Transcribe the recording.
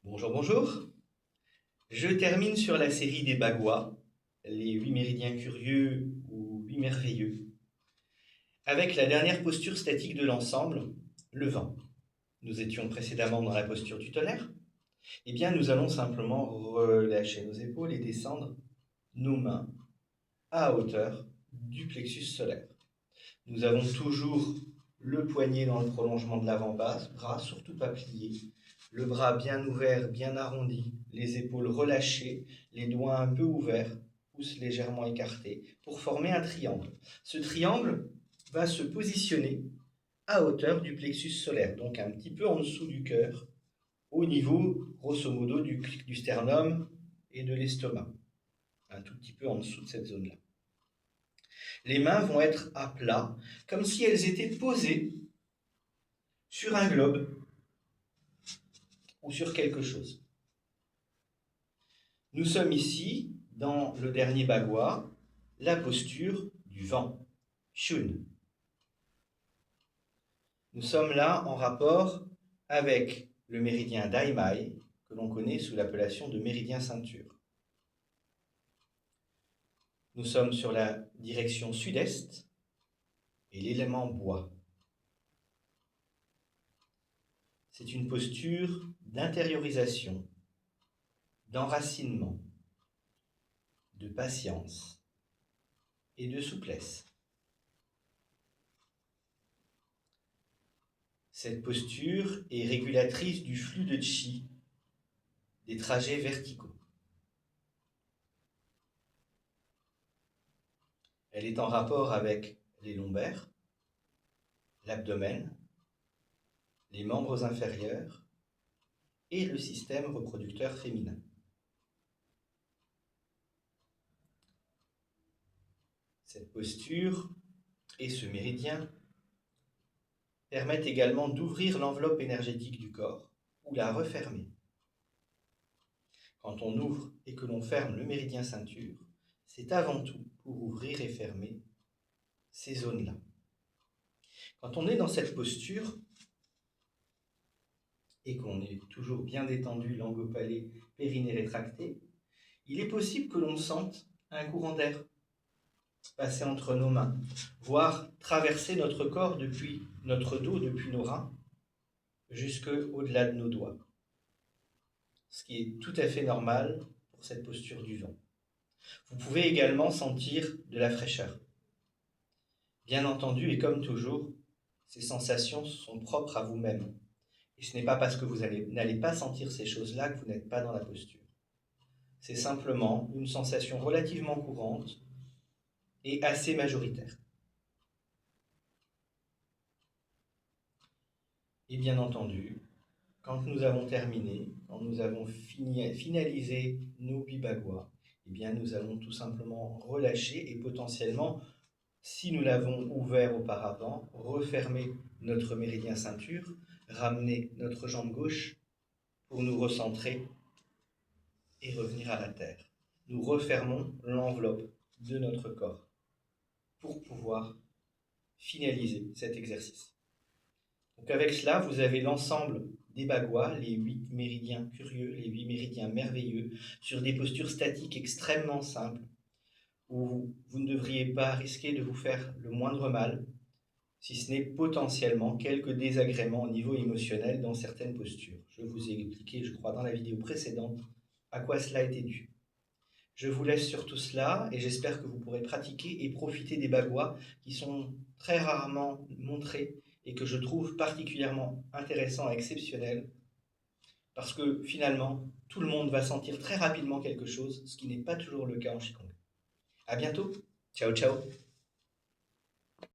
Bonjour, bonjour. Je termine sur la série des Bagua, les 8 méridiens curieux ou 8 merveilleux, avec la dernière posture statique de l'ensemble, le vent. Nous étions précédemment dans la posture du tonnerre. Eh bien, nous allons simplement relâcher nos épaules et descendre nos mains à hauteur du plexus solaire. Nous avons toujours le poignet dans le prolongement de l'avant-bras, surtout pas plié, le bras bien ouvert, bien arrondi, les épaules relâchées, les doigts un peu ouverts, pouces légèrement écartés, pour former un triangle. Ce triangle va se positionner à hauteur du plexus solaire, donc un petit peu en dessous du cœur, au niveau, grosso modo, du sternum et de l'estomac, un tout petit peu en dessous de cette zone-là. Les mains vont être à plat, comme si elles étaient posées sur un globe ou sur quelque chose. Nous sommes ici, dans le dernier bagua, la posture du vent, Shun. Nous sommes là en rapport avec le méridien Daimai, que l'on connaît sous l'appellation de méridien ceinture. Nous sommes sur la direction sud-est et l'élément bois. C'est une posture d'intériorisation, d'enracinement, de patience et de souplesse. Cette posture est régulatrice du flux de chi, des trajets verticaux. Elle est en rapport avec les lombaires, l'abdomen, les membres inférieurs et le système reproducteur féminin. Cette posture et ce méridien permettent également d'ouvrir l'enveloppe énergétique du corps ou la refermer. Quand on ouvre et que l'on ferme le méridien ceinture, c'est avant tout pour ouvrir et fermer ces zones-là. Quand on est dans cette posture et qu'on est toujours bien détendu, langue au palais, périnée rétracté, il est possible que l'on sente un courant d'air passer entre nos mains, voire traverser notre corps depuis notre dos, depuis nos reins, jusqu'au-delà de nos doigts. Ce qui est tout à fait normal pour cette posture du vent. Vous pouvez également sentir de la fraîcheur. Bien entendu, et comme toujours, ces sensations sont propres à vous-même. Et ce n'est pas parce que vous n'allez pas sentir ces choses-là que vous n'êtes pas dans la posture. C'est simplement une sensation relativement courante et assez majoritaire. Et bien entendu, quand nous avons terminé, quand nous avons finalisé nos bibagua, eh bien nous allons tout simplement relâcher et potentiellement, si nous l'avons ouvert auparavant, refermer notre méridien ceinture, ramener notre jambe gauche pour nous recentrer et revenir à la terre. Nous refermons l'enveloppe de notre corps pour pouvoir finaliser cet exercice. Donc avec cela, vous avez l'ensemble des bagua, les 8 méridiens curieux, les 8 méridiens merveilleux, sur des postures statiques extrêmement simples, où vous ne devriez pas risquer de vous faire le moindre mal, si ce n'est potentiellement quelques désagréments au niveau émotionnel dans certaines postures. Je vous ai expliqué, je crois, dans la vidéo précédente, à quoi cela était dû. Je vous laisse sur tout cela et j'espère que vous pourrez pratiquer et profiter des bagua qui sont très rarement montrés et que je trouve particulièrement intéressants et exceptionnels parce que finalement, tout le monde va sentir très rapidement quelque chose, ce qui n'est pas toujours le cas en Qigong. À bientôt. Ciao, ciao.